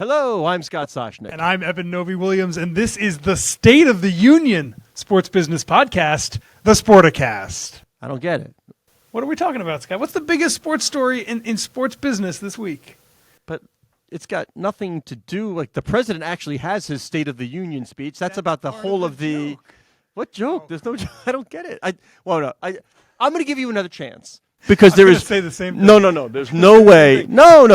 Hello, I'm Scott Soshnick. And I'm Eben Novi-Williams, and this is the State of the Union sports business podcast, the Sporticast. I don't get it. What are we talking about, Scott? What's the biggest sports story in sports business this week? But it's got nothing to do, like the president actually has his State of the Union speech. That's about the whole of the... Joke. What joke? Oh. There's no joke. I don't get it. I'm going to give you another chance. Because there is say the same thing. No. There's no way. No.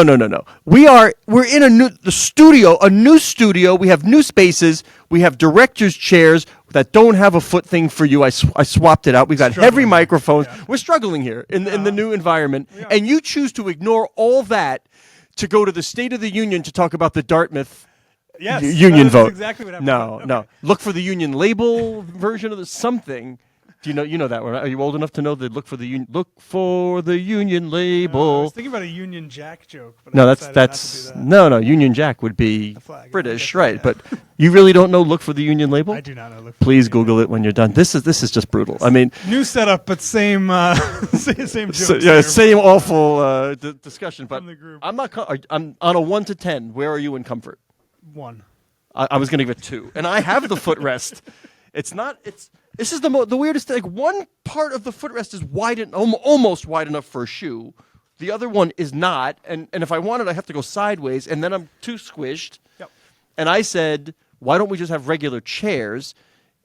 We're in a new studio. We have new spaces. We have directors' chairs that don't have a foot thing for you. I swapped it out. We've got heavy microphones. Yeah. We're struggling here in the new environment, and you choose to ignore all that to go to the State of the Union to talk about the Dartmouth union vote. Exactly what happened. No. Look for the union label version of something. Do you know that one? Are you old enough to know that look for the union label? I was thinking about a Union Jack joke, but No, I that's decided not to do that. no. Union Jack would be flag. British, Yeah. right? But you really don't know look for the union label? I do not know. Look for Please the Union Google it when you're done. This is just brutal. I mean, New setup, but same same jokes. same awful discussion. But From the group. I'm on a 1 to 10. Where are you in comfort? 1. I was going to give it 2, and I have the footrest. This is the weirdest thing. Like, one part of the footrest is almost wide enough for a shoe. The other one is not, and if I want it, I have to go sideways, and then I'm too squished. Yep. And I said, why don't we just have regular chairs?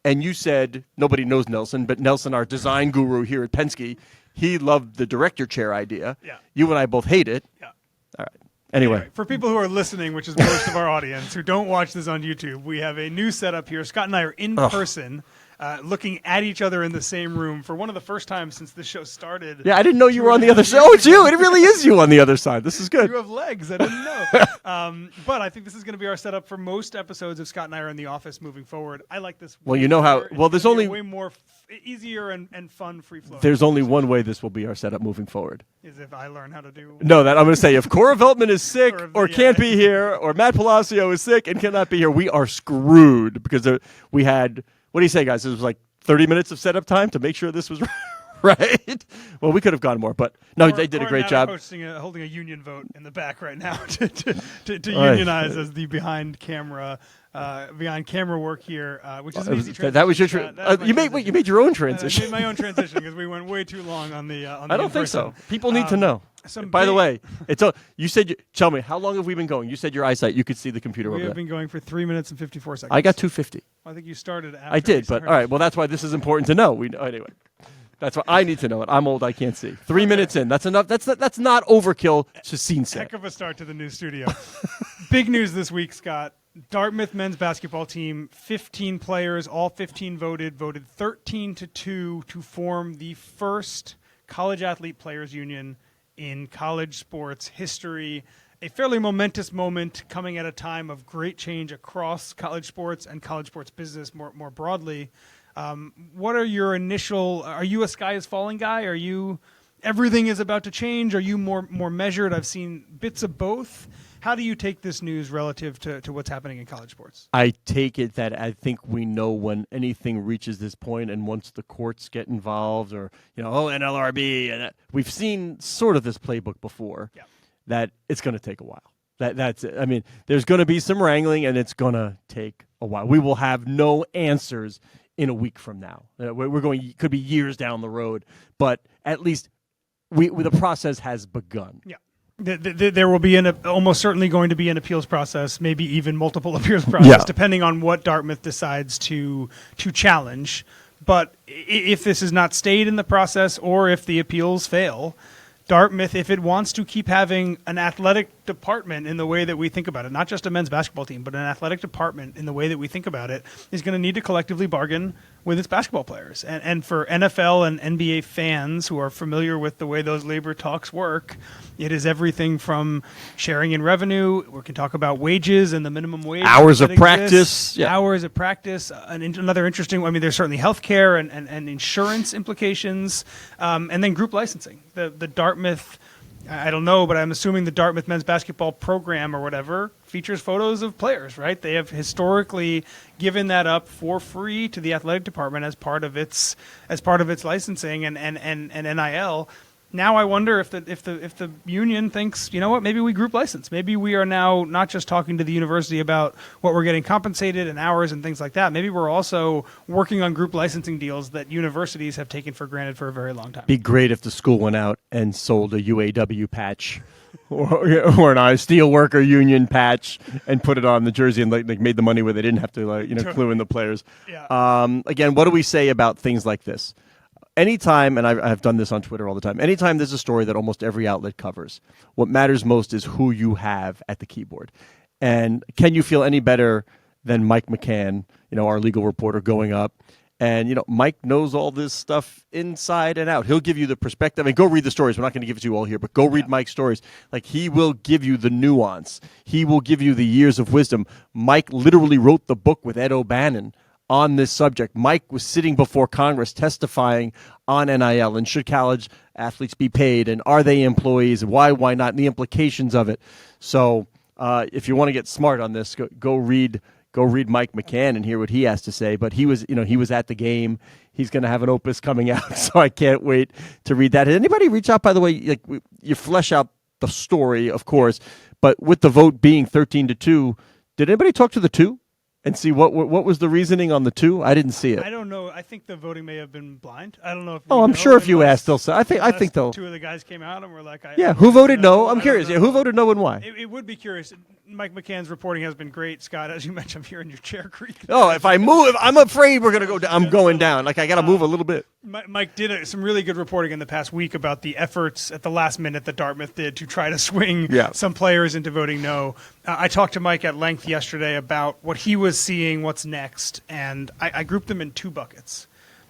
And you said, nobody knows Nelson, but Nelson, our design guru here at Penske, he loved the director chair idea. Yeah. You and I both hate it. Yeah. All right. Anyway. For people who are listening, which is most of our audience, who don't watch this on YouTube, we have a new setup here. Scott and I are in person, looking at each other in the same room for one of the first times since the show started. Yeah, I didn't know you were on the other side. Oh, it's you. It really is you on the other side. This is good. You have legs. I didn't know. But I think this is going to be our setup for most episodes if Scott and I are in the office moving forward. I like this. Well, you know how. It's Well, there's gonna be only a way more easier and fun free flow. there's only one way this will be our setup moving forward. Is if I learn how to do. No, that I'm going to say if Cora Veltman is sick Or or if can't be here, or Matt Palacio is sick and cannot be here, we are screwed because we had. What do you say, guys? It was like 30 minutes of setup time to make sure this was right. Well, we could have gone more, but no, they did a great job. Holding a union vote in the back right now to unionize as the behind camera work here, which is an easy transition. That was your you made your own I transition. made my own transition because we went way too long on the. I don't think so. People need to know. By the way, you said. Tell me, how long have we been going? You said your eyesight. You could see the computer we over have there. been going for 3 minutes and 54 seconds. I got 250. I think you started after. I did, but all right. Well, that's why this is important to know. Anyway. That's why I need to know it. I'm old. I can't see. 3 minutes in. That's enough. That's not overkill to scene set. Heck of a start to the new studio. Big news this week, Scott. Dartmouth men's basketball team, 15 players, all 15 voted 13-2 to form the first college athlete players union in college sports history. A fairly momentous moment coming at a time of great change across college sports and college sports business more broadly. What are your initial? Are you a sky is falling guy? Are you everything is about to change? Are you more measured? I've seen bits of both. How do you take this news relative to what's happening in college sports? I take it that I think we know when anything reaches this point, and once the courts get involved, or NLRB, and we've seen sort of this playbook before. Yeah. That it's going to take a while. That's it. I mean, there's going to be some wrangling, and it's going to take a while. We will have no answers in a week from now. We're going could be years down the road, but at least the process has begun. Yeah. There will be almost certainly going to be an appeals process, maybe even multiple appeals process, depending on what Dartmouth decides to challenge. But if this is not stayed in the process, or if the appeals fail, Dartmouth, if it wants to keep having an athletic department in the way that we think about it, not just a men's basketball team, but an athletic department in the way that we think about it, is going to need to collectively bargain with its basketball players. And for NFL and NBA fans who are familiar with the way those labor talks work, it is everything from sharing in revenue. We can talk about wages and the minimum wage. Hours of practice. Yeah. Hours of practice. Another interesting, there's certainly healthcare and insurance implications, and then group licensing. The Dartmouth, I don't know, but I'm assuming the Dartmouth men's basketball program or whatever features photos of players, right? They have historically given that up for free to the athletic department as part of its licensing and NIL. now I wonder if the union thinks, you know what, maybe we group license. Maybe we are now not just talking to the university about what we're getting compensated and hours and things like that. Maybe we're also working on group licensing deals that universities have taken for granted for a very long time. Be great if the school went out and sold a UAW patch or an steelworker union patch and put it on the jersey and like made the money where they didn't have to clue in the players. Yeah. Again, what do we say about things like this? Anytime, and I've done this on Twitter all the time, anytime there's a story that almost every outlet covers, what matters most is who you have at the keyboard. And can you feel any better than Mike McCann, our legal reporter, going up? And, Mike knows all this stuff inside and out. He'll give you the perspective. I mean, go read the stories. We're not going to give it to you all here, but go read Mike's stories. Like, he will give you the nuance. He will give you the years of wisdom. Mike literally wrote the book with Ed O'Bannon on this subject. Mike was sitting before Congress testifying on NIL and should college athletes be paid and are they employees and why not, and the implications of it. So if you want to get smart on this, go read Mike McCann and hear what he has to say. But he was at the game. He's going to have an opus coming out, so I can't wait to read that. Did anybody reach out, by the way? Like, you flesh out the story, of course, but with the vote being 13-2, did anybody talk to the 2? And see what was the reasoning on the 2? I didn't see it. I don't know. I think the voting may have been blind. I don't know if. I'm sure if you ask, they'll say. I think they'll. 2 of the guys came out and were like, who voted no? I'm curious. Yeah, who voted no and why? It would be curious. Mike McCann's reporting has been great, Scott. As you mentioned, I'm here in your chair creak. Oh, if I move, I'm afraid we're going to go down. I'm going down. Like, I got to move a little bit. Mike did some really good reporting in the past week about the efforts at the last minute that Dartmouth did to try to swing some players into voting no. I talked to Mike at length yesterday about what he was seeing, what's next, and I grouped them in 2 buckets.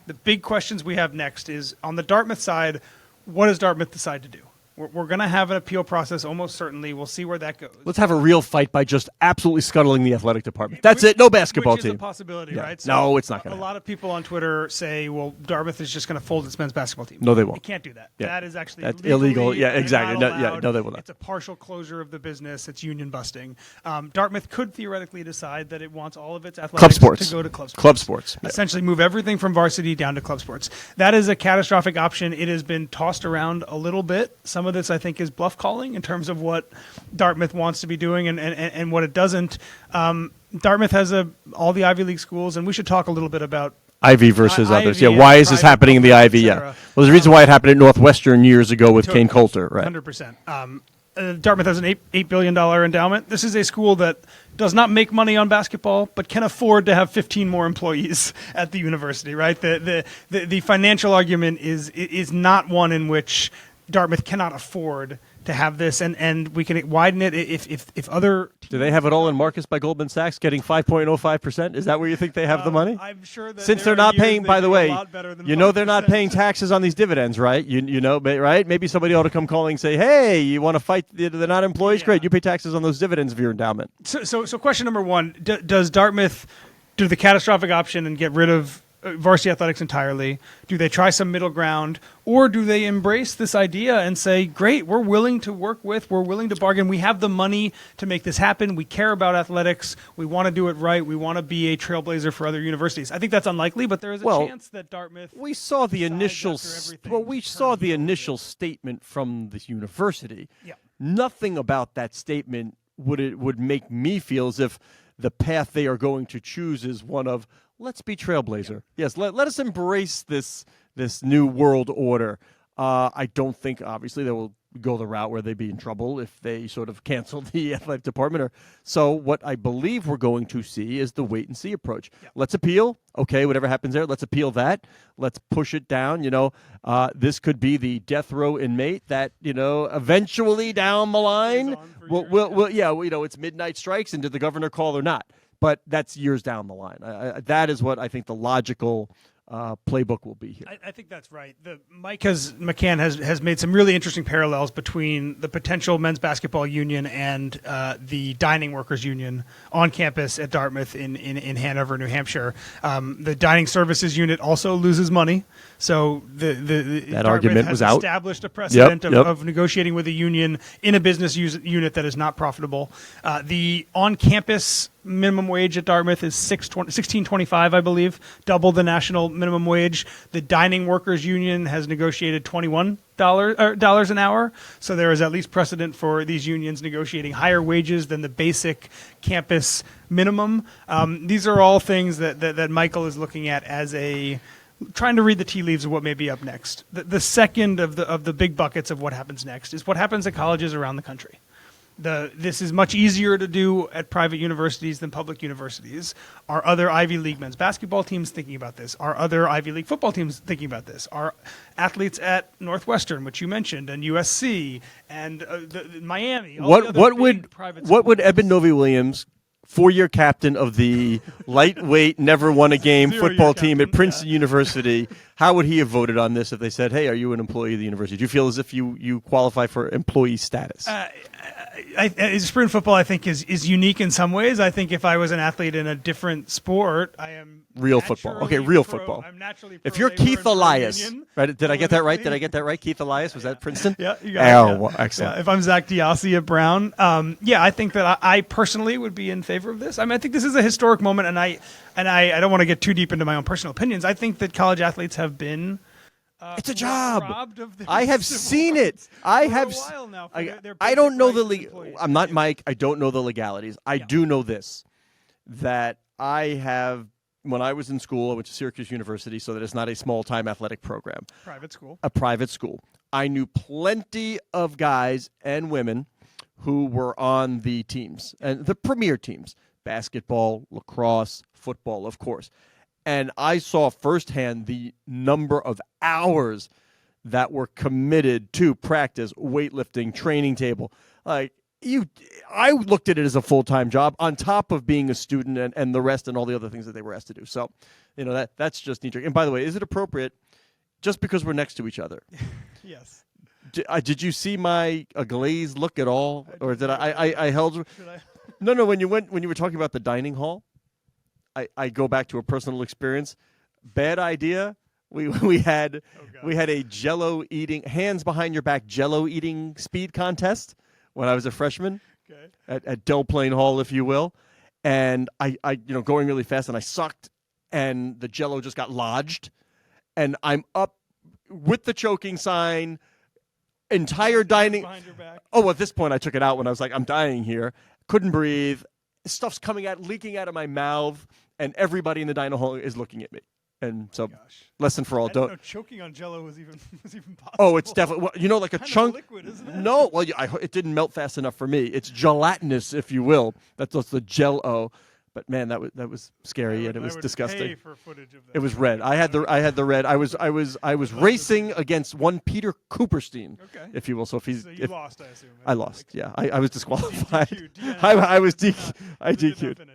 The big questions we have next is, on the Dartmouth side, what does Dartmouth decide to do? We're going to have an appeal process, almost certainly. We'll see where that goes. Let's have a real fight by just absolutely scuttling the athletic department. That's it. No basketball which team. Which is a possibility, right? So no, it's not going to happen. A lot of people on Twitter say, well, Dartmouth is just going to fold its men's basketball team. No, they won't. You can't do that. Yeah. That is actually That's illegal. Yeah, exactly. No, they will not. It's a partial closure of the business. It's union busting. Dartmouth could theoretically decide that it wants all of its athletics to go to club sports. Club sports. Yeah. Essentially move everything from varsity down to club sports. That is a catastrophic option. It has been tossed around a little bit. Some of this, I think, is bluff calling in terms of what Dartmouth wants to be doing and what it doesn't. Dartmouth has all the Ivy League schools, and we should talk a little bit about Ivy versus others. Ivy, why is this happening in the Ivy? Well, there's a reason why it happened at Northwestern years ago with Kane Coulter, right? 100%. Dartmouth has an $8 billion endowment. This is a school that does not make money on basketball, but can afford to have 15 more employees at the university, right? The financial argument is not one in which Dartmouth cannot afford to have this, and we can widen it if other. Do they have it all in Marcus by Goldman Sachs getting 5.05%? Is that where you think they have the money? I'm sure that since they're not paying, by the way, they're not 5%. paying taxes on these dividends, right? You know, right? Maybe somebody ought to come calling and say, "Hey, you want to fight the not employees? Great, you pay taxes on those dividends of your endowment." So question number 1: does Dartmouth do the catastrophic option and get rid of varsity athletics entirely? Do they try some middle ground, or do they embrace this idea and say, great, we're willing to work with, we're willing to bargain, we have the money to make this happen, we care about athletics, we want to do it right, we want to be a trailblazer for other universities? I think that's unlikely, but there is a chance that Dartmouth. We saw the initial statement from the university. Yeah. Nothing about that statement would make me feel as if the path they are going to choose is one of, let's be trailblazer. Yes, let us embrace this new world order. I don't think, obviously, they will go the route where they'd be in trouble if they sort of cancel the athletic department. So what I believe we're going to see is the wait-and-see approach. Yeah. Let's appeal. Okay, whatever happens there, let's appeal that. Let's push it down. This could be the death row inmate that, eventually down the line, it's midnight strikes, and did the governor call or not? But that's years down the line. That is what I think the logical playbook will be here. I think that's right. McCann has made some really interesting parallels between the potential men's basketball union and the dining workers union on campus at Dartmouth in Hanover, New Hampshire. The dining services unit also loses money, so that Dartmouth argument was out. Established a precedent of negotiating with a union in a business unit that is not profitable. The on-campus minimum wage at Dartmouth is $16.25, I believe, double the national minimum wage. The Dining Workers Union has negotiated $21 an hour, so there is at least precedent for these unions negotiating higher wages than the basic campus minimum. These are all things that Michael is looking at as trying to read the tea leaves of what may be up next. The second of the big buckets of what happens next is what happens at colleges around the country. This is much easier to do at private universities than public universities. Are other Ivy League men's basketball teams thinking about this? Are other Ivy League football teams thinking about this? Are athletes at Northwestern, which you mentioned, and USC, and Miami? What would Eben Novi-Williams, 4-year captain of the lightweight, never won a game football team at Princeton University, how would he have voted on this if they said, hey, are you an employee of the university? Do you feel as if you qualify for employee status? Sprint football, I think, is unique in some ways. I think if I was an athlete in a different sport, I am real football. Okay, real football. I'm naturally if you're Keith Elias, right? Did I get that right? Did I get that right? Keith Elias, was that Princeton? Yeah, you got it. Well, excellent. Yeah, if I'm Zach Diassi at Brown, I think that I personally would be in favor of this. I mean, I think this is a historic moment, and I don't want to get too deep into my own personal opinions. I think that college athletes have been. It's a job. I have seen it. I have. I don't know I'm not Mike. I don't know the legalities. I do know this, that I have. When I was in school, I went to Syracuse University, so that it's not a small-time athletic program. A private school. I knew plenty of guys and women who were on the teams, and the premier teams, basketball, lacrosse, football, of course. And I saw firsthand the number of hours that were committed to practice, weightlifting, training table. I looked at it as a full-time job on top of being a student and the rest and all the other things that they were asked to do. So, that's just neat. And by the way, is it appropriate just because we're next to each other? Yes. Did you see my glazed look at all? Or did I held? Should I? No, when you were talking about the dining hall, I go back to a personal experience. Bad idea. We had a Jell-O eating, hands behind your back Jell-O eating speed contest when I was a freshman at Del Plaine Hall, if you will. And I going really fast, and I sucked, and the Jell-O just got lodged, and I'm up with the choking sign, entire dining. Behind your back. Oh, at this point, I took it out when I was like, I'm dying here. Couldn't breathe. Stuff's leaking out of my mouth, and everybody in the dining hall is looking at me. And so, lesson for all: I didn't know choking on Jell-O was even possible. Oh, it's definitely like a kind chunk. Of liquid, isn't it? No, well, it didn't melt fast enough for me. It's gelatinous, if you will. That's the Jell-O. But man, that was scary, and it was disgusting. Pay for footage of that. It was red. I had the red. I was racing against one Peter Cooperstein, if you will. So you lost, I assume. I lost. Yeah, I was disqualified. DQ'd. I was DQ'd.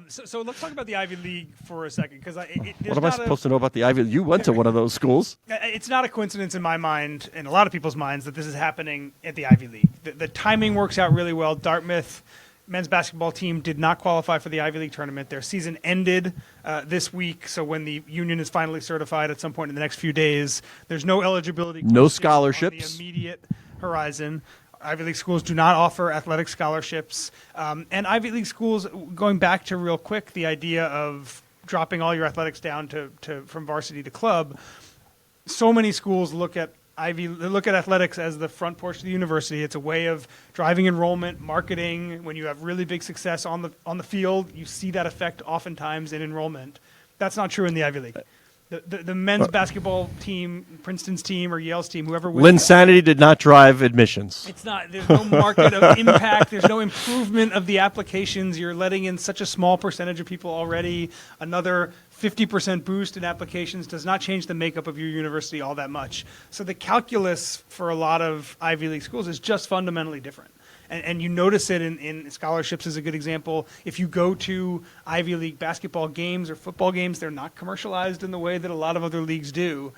So let's talk about the Ivy League for a second, because what am I supposed to know about the Ivy League? You went to one of those schools. It's not a coincidence in my mind, and a lot of people's minds, that this is happening at the Ivy League. The timing works out really well. Dartmouth men's basketball team did not qualify for the Ivy League tournament. Their season ended this week, so when the union is finally certified at some point in the next few days, there's no eligibility. No scholarships. On the immediate horizon. Ivy League schools do not offer athletic scholarships. And Ivy League schools, going back to real quick, the idea of dropping all your athletics down from varsity to club, so many schools look at athletics as the front porch of the university. It's a way of driving enrollment, marketing. When you have really big success on the field, you see that effect oftentimes in enrollment. That's not true in the Ivy League. The men's basketball team, Princeton's team or Yale's team, whoever wins. Linsanity did not drive admissions. It's not. There's no market of impact. There's no improvement of the applications. You're letting in such a small percentage of people already. Another 50% boost in applications does not change the makeup of your university all that much. So the calculus for a lot of Ivy League schools is just fundamentally different. And you notice it in scholarships is a good example. If you go to Ivy League basketball games or football games, they're not commercialized in the way that a lot of other leagues do.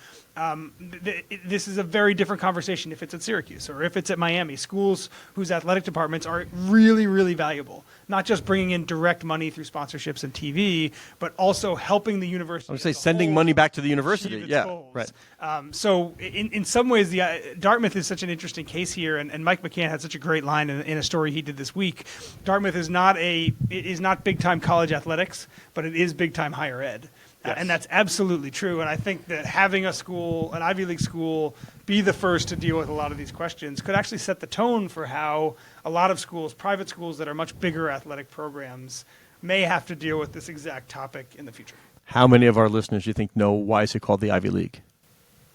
This is a very different conversation if it's at Syracuse or if it's at Miami. Schools whose athletic departments are really, really valuable. not just bringing in direct money through sponsorships and TV, but also helping the university. I would say sending money back to the university. Yeah, goals. right. So in some ways, Dartmouth is such an interesting case here, and Mike McCann had such a great line in a story he did this week. Dartmouth is not big time college athletics, but it is big time higher ed. Yes. And that's absolutely true. And I think that having a school, an Ivy League school, be the first to deal with a lot of these questions could actually set the tone for how a lot of schools, private schools that are much bigger athletic programs, may have to deal with this exact topic in the future. How many of our listeners do you think know why is it called the Ivy League?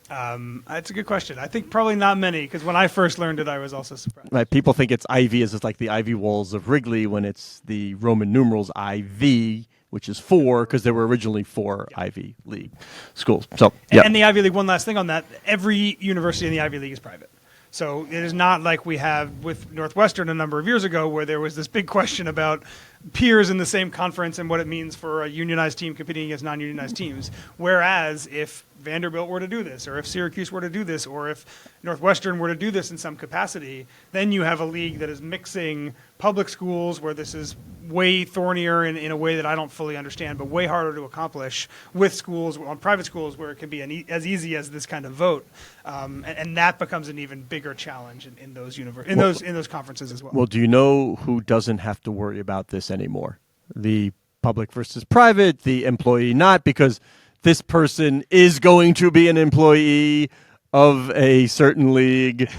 That's a good question. I think probably not many, because when I first learned it, I was also surprised. Right, people think it's Ivy as it's like the Ivy Walls of Wrigley when it's the Roman numerals IV, which is 4, because there were originally 4 Ivy League schools. So, yeah. And the Ivy League, one last thing on that, every university in the Ivy League is private. So it is not like we have with Northwestern a number of years ago where there was this big question about peers in the same conference and what it means for a unionized team competing against non-unionized teams. Whereas if Vanderbilt were to do this, or if Syracuse were to do this, or if Northwestern were to do this in some capacity, then you have a league that is mixing public schools where this is way thornier in a way that I don't fully understand, but way harder to accomplish, with schools, on private schools, where it can be as easy as this kind of vote, and that becomes an even bigger challenge in those those conferences as well. Well, do you know who doesn't have to worry about this anymore? The public versus private, the employee not, because this person is going to be an employee of a certain league,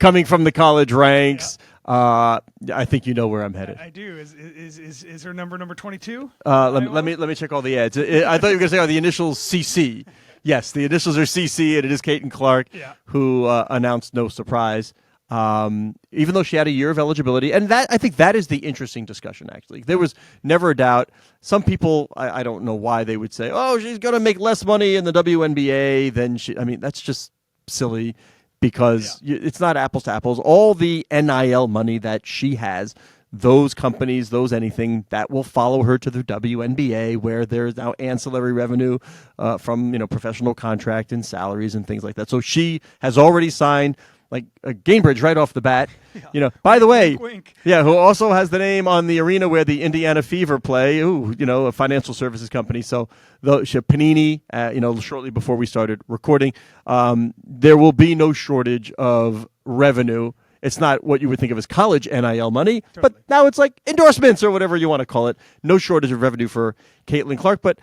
coming from the college ranks. Yeah. I think you know where I'm headed. I do. Is her number 22? Let me check all the ads. I thought you were going to say the initials CC. Yes, the initials are CC, and it is Caitlin Clark, who announced no surprise. Even though she had a year of eligibility, and I think that is the interesting discussion. Actually, there was never a doubt. Some people, I don't know why they would say, "Oh, she's going to make less money in the WNBA than she." I mean, that's just silly. Because it's not apples to apples. All the NIL money that she has, those companies, those anything, that will follow her to the WNBA, where there's now ancillary revenue from professional contract and salaries and things like that. So she has already signed like a Gainbridge right off the bat. By the way, wink. who also has the name on the arena where the Indiana Fever play. A financial services company. So Panini, shortly before we started recording, there will be no shortage of revenue. It's not what you would think of as college NIL money, totally. But now it's like endorsements or whatever you want to call it. No shortage of revenue for Caitlin Clark. But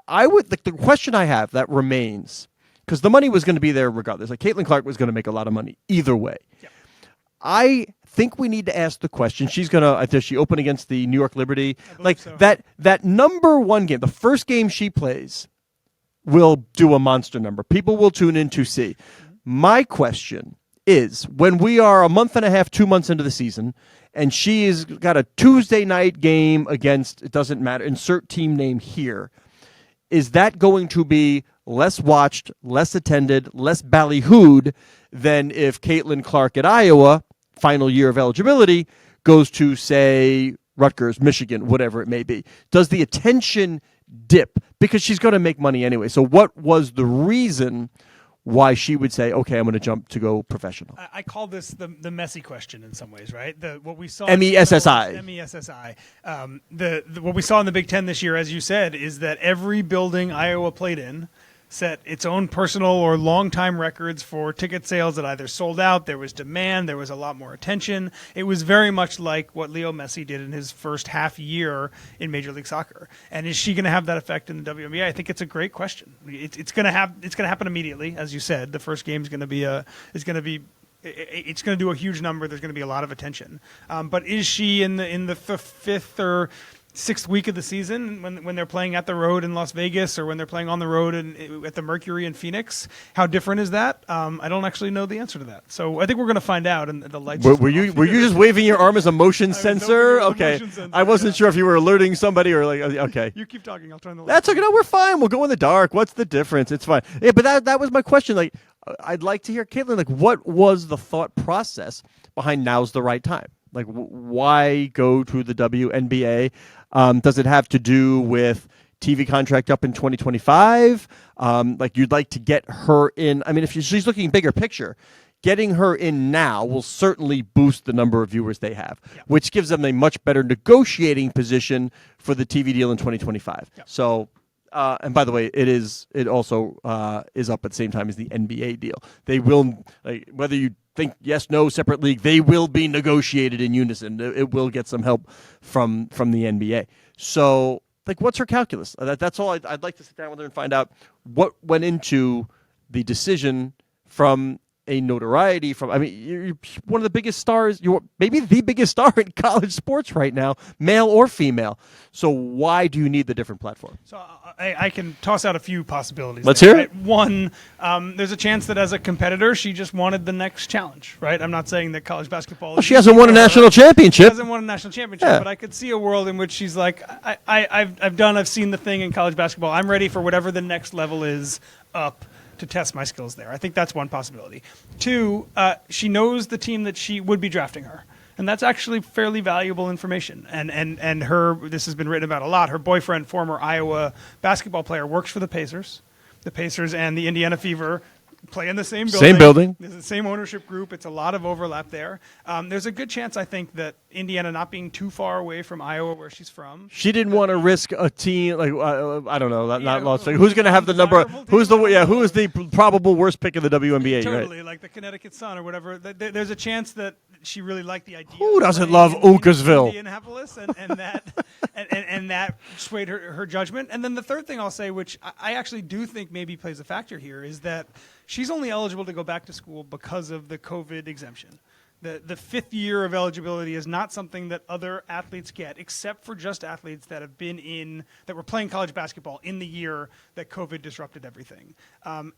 the question I have that remains, because the money was going to be there regardless. Like Caitlin Clark was going to make a lot of money either way. Yeah. I think we need to ask the question. She's going to, does she open against the New York Liberty? Like so. That number one game, the first game she plays, will do a monster number. People will tune in to see. Mm-hmm. My question is, when we are a month and a half, 2 months into the season, and she has got a Tuesday night game against, it doesn't matter, insert team name here, is that going to be less watched, less attended, less ballyhooed than if Caitlin Clark at Iowa, final year of eligibility, goes to, say, Rutgers, Michigan, whatever it may be? Does the attention dip? Because she's going to make money anyway. So what was the reason why she would say, okay, I'm going to jump to go professional? I call this the messy question in some ways, right? What we saw MESSI. What we saw in the Big Ten this year, as you said, is that every building Iowa played in set its own personal or long-time records for ticket sales that either sold out, there was demand, there was a lot more attention. It was very much like what Leo Messi did in his first half year in Major League Soccer. And is she going to have that effect in the WNBA? I think it's a great question. It's going to happen immediately, as you said. The first game is going to be it's going to do a huge number. There's going to be a lot of attention. But is she in the fifth or sixth week of the season when they're playing at the road in Las Vegas, or when they're playing on the road at the Mercury in Phoenix? How different is that? I don't actually know the answer to that. So I think we're going to find out. And the lights. Were you just waving your arm as a motion sensor? Okay, I wasn't sure if you were alerting somebody or like. Okay, you keep talking. I'll turn the lights. That's okay. No, we're fine. We'll go in the dark. What's the difference? It's fine. Yeah, but that was my question. Like, I'd like to hear, Caitlin, like, what was the thought process behind now's the right time? Like, why go to the WNBA? Does it have to do with TV contract up in 2025? Like, you'd like to get her in. I mean, if she's looking bigger picture, getting her in now will certainly boost the number of viewers they have, which gives them a much better negotiating position for the TV deal in 2025. So, and by the way, it also is up at the same time as the NBA deal. They will, whether you think yes, no, separate league, they will be negotiated in unison. It will get some help from the NBA. So, what's her calculus? That's all. I'd like to sit down with her and find out what went into the decision from a notoriety you're one of the biggest stars, you're maybe the biggest star in college sports right now, male or female. So why do you need the different platform? So I can toss out a few possibilities. Let's hear it. Right? One, there's a chance that as a competitor, she just wanted the next challenge, right? I'm not saying that college basketball... Well, she hasn't won a national championship. She hasn't won a national championship, but I could see a world in which she's like, I've seen the thing in college basketball. I'm ready for whatever the next level is up to test my skills there. I think that's one possibility. Two, she knows the team that she would be drafting her. And that's actually fairly valuable information. And her, this has been written about a lot, her boyfriend, former Iowa basketball player, works for the Pacers. The Pacers and the Indiana Fever play in the same building. Same building. There's the same ownership group. It's a lot of overlap there. There's a good chance, I think, that Indiana not being too far away from Iowa, where she's from. She didn't want to risk a team I don't know, not Las Vegas. Who's going to have the number? Who is the probable worst pick in the WNBA? Totally, right? Like the Connecticut Sun or whatever. There's a chance that she really liked the idea. Who doesn't love Uncasville? Indianapolis, and that swayed her judgment. And then the third thing I'll say, which I actually do think maybe plays a factor here, is that she's only eligible to go back to school because of the COVID exemption. The fifth year of eligibility is not something that other athletes get, except for just athletes that were playing college basketball in the year that COVID disrupted everything.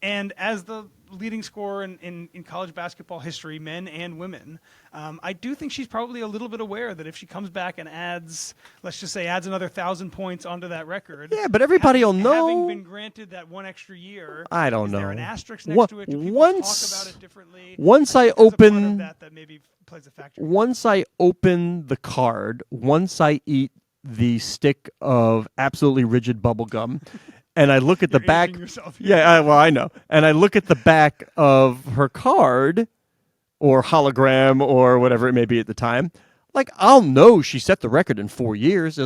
And as the leading scorer in college basketball history, men and women, I do think she's probably a little bit aware that if she comes back and adds another 1,000 points onto that record. Yeah, but everybody will know. Having been granted that one extra year, I don't know. Is there an asterisk next to it? Do people talk about it differently? Once I open that maybe plays a factor. Once I open the card, once I eat the stick of absolutely rigid bubble gum, and I look at the back. I know. And I look at the back of her card, or hologram, or whatever it may be at the time. I'll know she set the record in 4 years.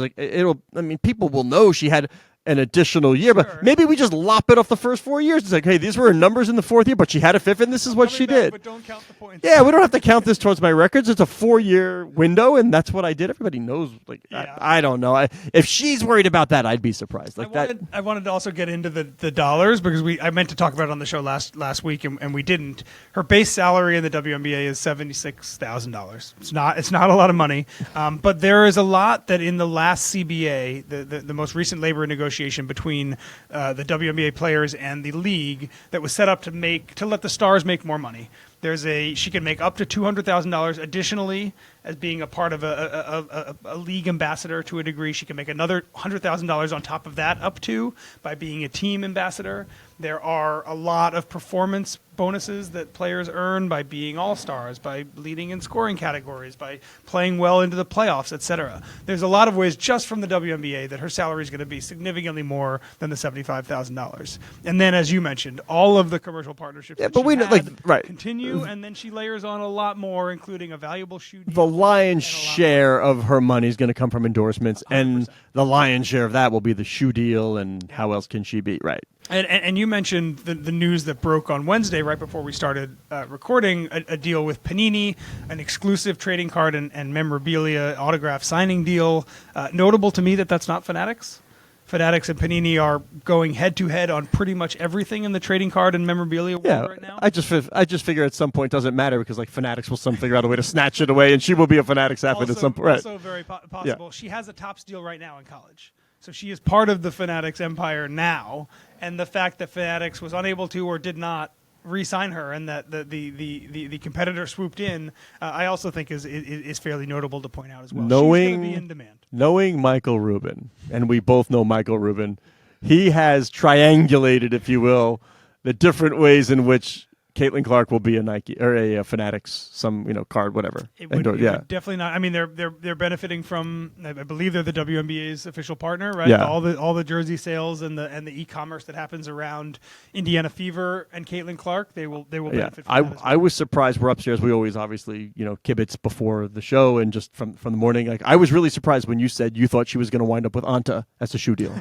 People will know she had an additional year, but maybe we just lop it off the first 4 years. It's hey, these were her numbers in the fourth year, but she had a fifth, and this is what she did. But don't count the points. Yeah, we don't have to count this towards my records. It's a 4-year window, and that's what I did. Everybody knows. I don't know. If she's worried about that, I'd be surprised. I wanted to also get into the dollars because I meant to talk about it on the show last week, and we didn't. Her base salary in the WNBA is $76,000. It's not a lot of money, but there is a lot that in the last CBA, the most recent labor negotiation between the WNBA players and the league that was set up to let the stars make more money. She can make up to $200,000 additionally as being a part of a league ambassador to a degree. She can make another $100,000 on top of that up to by being a team ambassador. There are a lot of performance bonuses that players earn by being all-stars, by leading in scoring categories, by playing well into the playoffs, etc. There's a lot of ways just from the WNBA that her salary is going to be significantly more than the $75,000. And then, as you mentioned, all of the commercial partnerships continue, and then she layers on a lot more, including a valuable shoe deal. The lion's share of her money is going to come from endorsements, 100%. And the lion's share of that will be the shoe deal, and how else can she be? Right. And you mentioned the news that broke on Wednesday right before we started recording, a deal with Panini, an exclusive trading card and memorabilia autograph signing deal. Notable to me that's not Fanatics. Fanatics and Panini are going head-to-head on pretty much everything in the trading card and memorabilia world right now. I just figure at some point it doesn't matter because Fanatics will figure out a way to snatch it away, and she will be a Fanatics athlete at some point. Also very possible. Yeah. She has a Topps deal right now in college. So she is part of the Fanatics empire now, and the fact that Fanatics was unable to or did not re-sign her, and that the competitor swooped in, I also think is fairly notable to point out as well. She's going to be in demand. Knowing Michael Rubin, and we both know Michael Rubin, he has triangulated, if you will, the different ways in which Caitlin Clark will be a Nike or a Fanatics, some card, whatever. It would definitely not. I mean, they're benefiting from. I believe they're the WNBA's official partner, right? Yeah. All the jersey sales and the e-commerce that happens around Indiana Fever and Caitlin Clark, they will benefit. From that as well. I was surprised. We're upstairs. We always obviously kibitz before the show and just from the morning. Like I was really surprised when you said you thought she was going to wind up with Anta as a shoe deal.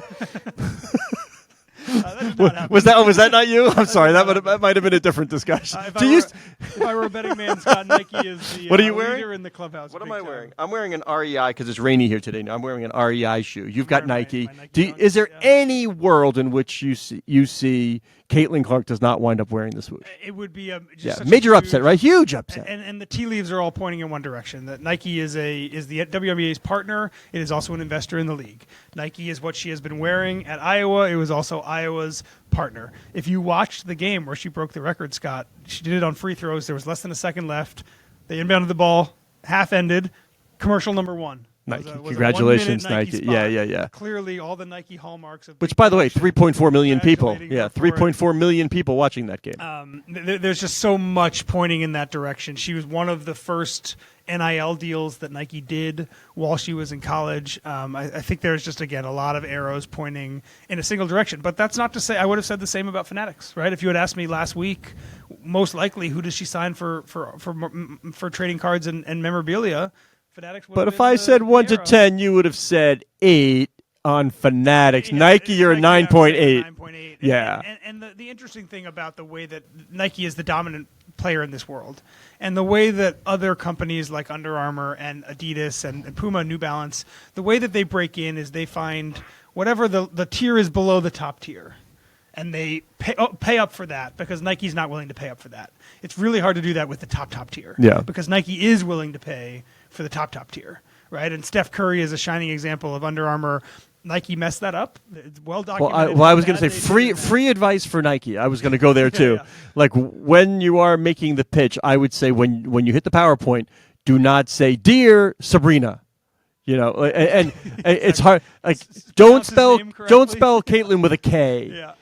Was that not you? I'm sorry. That might have been a different discussion. If I were a betting man, Scott, Nike is the what are you wearing? leader in the clubhouse. What am I wearing? I'm wearing an REI because it's rainy here today. I'm wearing an REI shoe. You've got Nike. My Nike is there any world in which you see Caitlin Clark does not wind up wearing the swoosh? It would be such major upset, right? Huge upset. And the tea leaves are all pointing in one direction. That Nike is the WNBA's partner. It is also an investor in the league. Nike is what she has been wearing at Iowa. It was also Iowa's partner. If you watched the game where she broke the record, Scott, she did it on free throws. There was less than a second left. They inbounded the ball, half ended. Commercial number 1. Nike. Congratulations, Nike. Yeah. Clearly, all the Nike hallmarks of which, by the way, 3.4 million people. Yeah, 3.4 million people watching that game. There's just so much pointing in that direction. She was one of the first NIL deals that Nike did while she was in college. I think there's just, again, a lot of arrows pointing in a single direction. But that's not to say I would have said the same about Fanatics, right? If you had asked me last week, most likely, who does she sign for trading cards and memorabilia? Fanatics. But if I said 1 to 10, you would have said 8 on Fanatics. Nike, you're a 9.8. 9.8. Yeah. And the interesting thing about the way that Nike is the dominant player in this world, and the way that other companies like Under Armour and Adidas and Puma, New Balance, the way that they break in is they find whatever the tier is below the top tier. And they pay up for that because Nike's not willing to pay up for that. It's really hard to do that with the top tier. Yeah. Because Nike is willing to pay for the top tier, right? And Steph Curry is a shining example of Under Armour. Nike messed that up. It's well documented. Well, I was going to say free advice for Nike. I was going to go there too. Yeah. Like when you are making the pitch, I would say when you hit the PowerPoint, do not say "Dear Sabrina." And it's hard. Like don't spell Caitlin with a K. Yeah.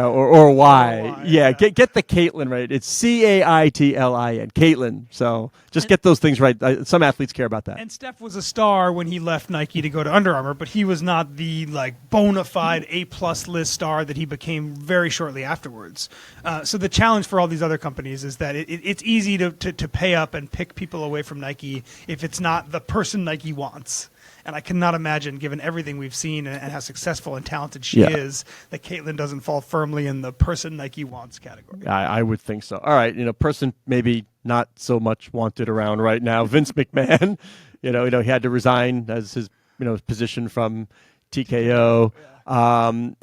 Or Y. Yeah, get the Caitlin right. It's Caitlin, Caitlin. So just get those things right. Some athletes care about that. And Steph was a star when he left Nike to go to Under Armour, but he was not the bona fide A+ list star that he became very shortly afterwards. So the challenge for all these other companies is that it's easy to pay up and pick people away from Nike if it's not the person Nike wants. And I cannot imagine, given everything we've seen and how successful and talented she is, that Caitlin doesn't fall firmly in the person Nike wants category. I would think so. All right, person maybe not so much wanted around right now. Vince McMahon, he had to resign as his position from TKO,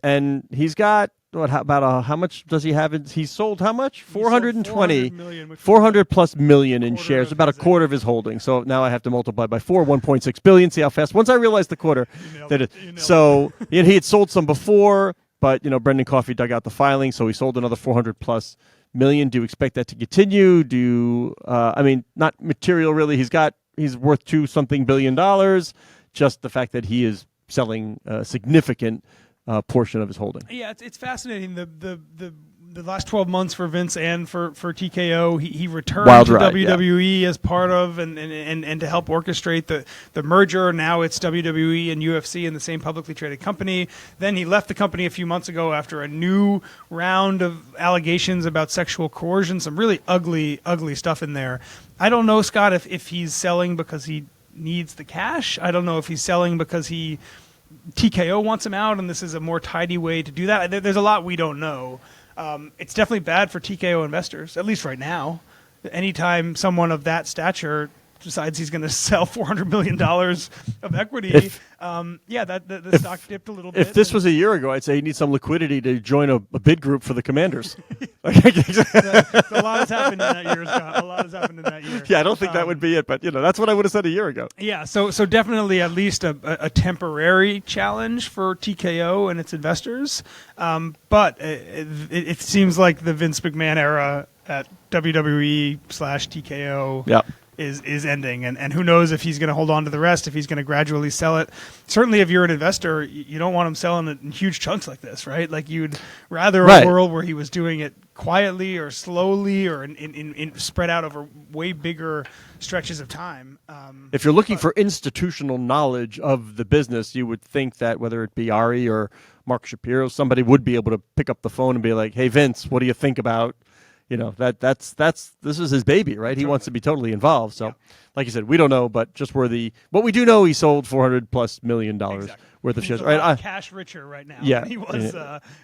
and he's got. How much does he have? He sold how much? 420, 400 plus million in shares, about a quarter of his holding. So now I have to multiply by 4, 1.6 billion. See how fast. Once I realized the quarter, he had sold some before, but Brendan Coffey dug out the filing, so he sold another 400 plus million. Do you expect that to continue? Not material really. He's worth $2-something billion. Just the fact that he is selling significant. Portion of his holding. Yeah, it's fascinating. The last 12 months for Vince and for TKO, he returned to WWE as part of and to help orchestrate the merger. Now it's WWE and UFC in the same publicly traded company. Then he left the company a few months ago after a new round of allegations about sexual coercion. Some really ugly stuff in there. I don't know, Scott, if he's selling because he needs the cash. I don't know if he's selling because TKO wants him out, and this is a more tidy way to do that. There's a lot we don't know. It's definitely bad for TKO investors, at least right now. Anytime someone of that stature decides he's going to sell $400 million of equity, the stock dipped a little bit. If this was a year ago, I'd say he needs some liquidity to join a bid group for the Commanders. A lot has happened in that year, Scott. A lot has happened in that year. Yeah, I don't think that would be it, but that's what I would have said a year ago. Yeah, so definitely at least a temporary challenge for TKO and its investors. But it seems like the Vince McMahon era at WWE/TKO. Yeah. is ending, and who knows if he's going to hold on to the rest, if he's going to gradually sell it. Certainly, if you're an investor, you don't want him selling it in huge chunks like this, right? Like you'd rather a world where he was doing it quietly or slowly or in spread out over way bigger stretches of time. If you're looking for institutional knowledge of the business, you would think that whether it be Ari or Mark Shapiro, somebody would be able to pick up the phone and be like, "Hey Vince, what do you think about?" That's this is his baby, right? He wants to be totally involved. So, like you said, we don't know, but just what we do know, he sold $400+ million worth of shares. Right, cash richer right now. Yeah, than he was.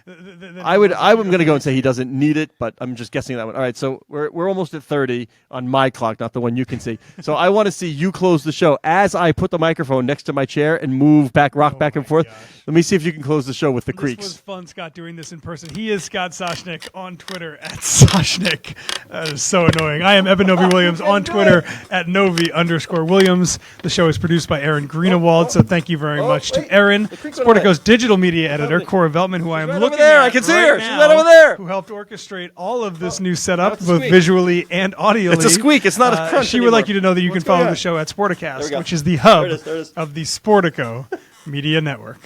I'm going to go and say he doesn't need it, but I'm just guessing that one. All right, so we're almost at 30 on my clock, not the one you can see. So I want to see you close the show as I put the microphone next to my chair and rock back and forth. Gosh. Let me see if you can close the show with the creaks. This was fun, Scott, doing this in person. He is Scott Soshnick on Twitter at Soshnick. That is so annoying. I am Eben Novi Williams on Twitter at Novi_Williams. The show is produced by Aaron Greenewald, so thank you very much to Aaron, Sportico's digital media editor, Cora Veltman, who I am looking at I can see right her. now, She's right over there. who helped orchestrate all of this new setup, both visually and audially. It's a squeak. It's not a crunch She anymore. would like you to know that you can What's follow going on? the show at There we Sporticast, go. which is the hub There it is. of the Sportico Media Network.